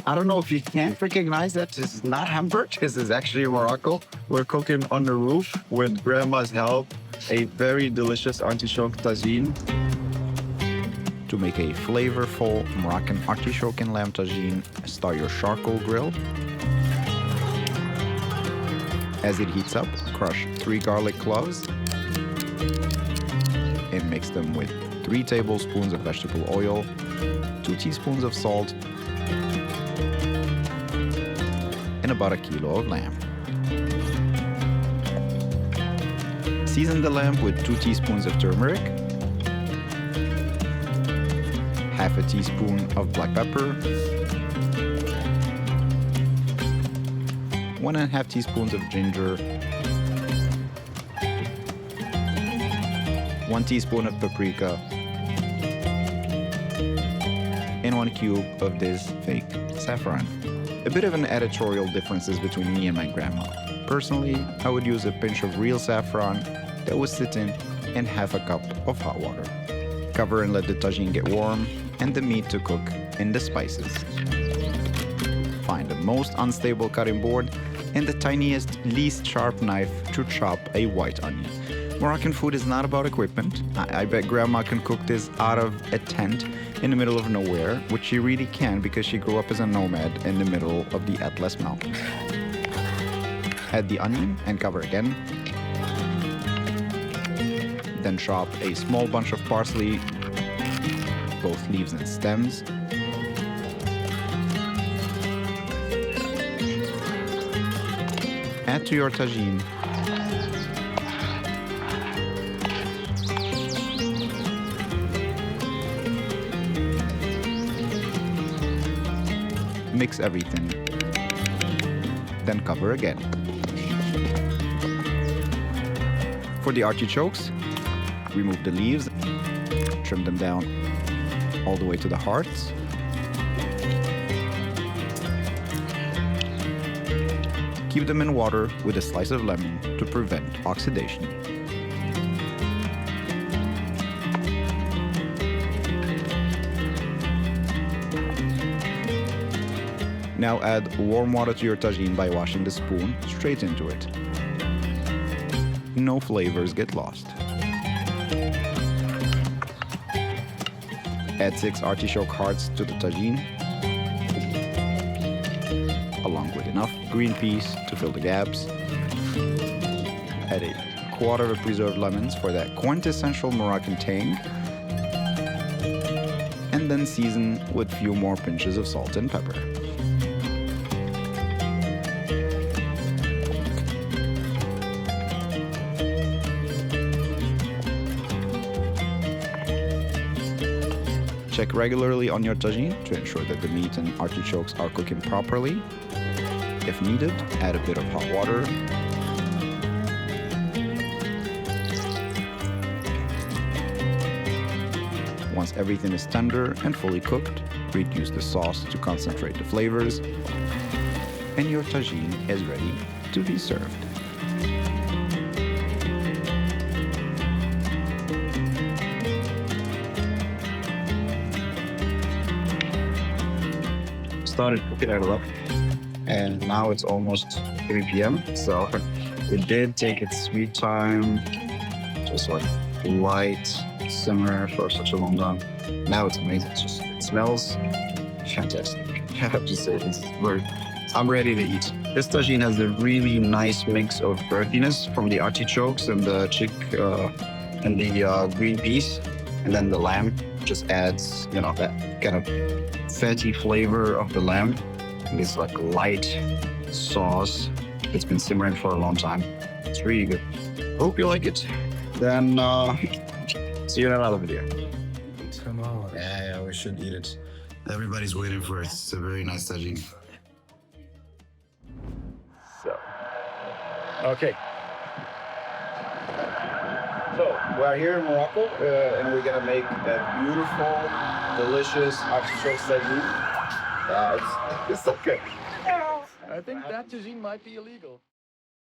I don't know if you can recognize that this is not Hamburg. This is actually Morocco. We're cooking on the roof with Grandma's help a very delicious artichoke tagine. To make a flavorful Moroccan artichoke and lamb tagine, start your charcoal grill. As it heats up, crush 3 garlic cloves and mix them with 3 tablespoons of vegetable oil, 2 teaspoons of salt, and about 1 kilo of lamb. Season the lamb with 2 teaspoons of turmeric, half a teaspoon of black pepper, 1.5 teaspoons of ginger, 1 teaspoon of paprika, and 1 cube of this fake saffron. A bit of an editorial differences between me and my grandma. Personally, I would use a pinch of real saffron that would sit in and half a cup of hot water. Cover and let the tagine get warm and the meat to cook in the spices. Find the most unstable cutting board and the tiniest, least sharp knife to chop a white onion. Moroccan food is not about equipment. I bet Grandma can cook this out of a tent in the middle of nowhere, which she really can because she grew up as a nomad in the middle of the Atlas Mountains. Add the onion and cover again. Then chop a small bunch of parsley, both leaves and stems. Add to your tagine. Mix everything. Then cover again. For the artichokes, remove the leaves, trim them down all the way to the hearts. Keep them in water with a slice of lemon to prevent oxidation. Now add warm water to your tagine by washing the spoon straight into it. No flavors get lost. Add 6 artichoke hearts to the tagine, along with enough green peas to fill the gaps. Add a quarter of preserved lemons for that quintessential Moroccan tang, and then season with a few more pinches of salt and pepper. Check regularly on your tagine to ensure that the meat and artichokes are cooking properly. If needed, add a bit of hot water. Once everything is tender and fully cooked, reduce the sauce to concentrate the flavors, and your tagine is ready to be served. Started cooking at 11, and now it's almost 3 p.m. So it did take its sweet time, just like light simmer for such a long time. Now it's amazing. It smells fantastic. I have to say, I'm ready to eat. This tagine has a really nice mix of earthiness from the artichokes and the and the green peas, and then the lamb just adds, that kind of fatty flavor of the lamb. And it's like light sauce. It's been simmering for a long time. It's really good. Hope you like it. Then see you in another video. Come on. Yeah, we should eat it. Everybody's waiting for it. It's a very nice tagine. Okay. So we're here in Morocco, and we're gonna make a beautiful, delicious artichoke tagine. It's so good. I think that tagine might be illegal.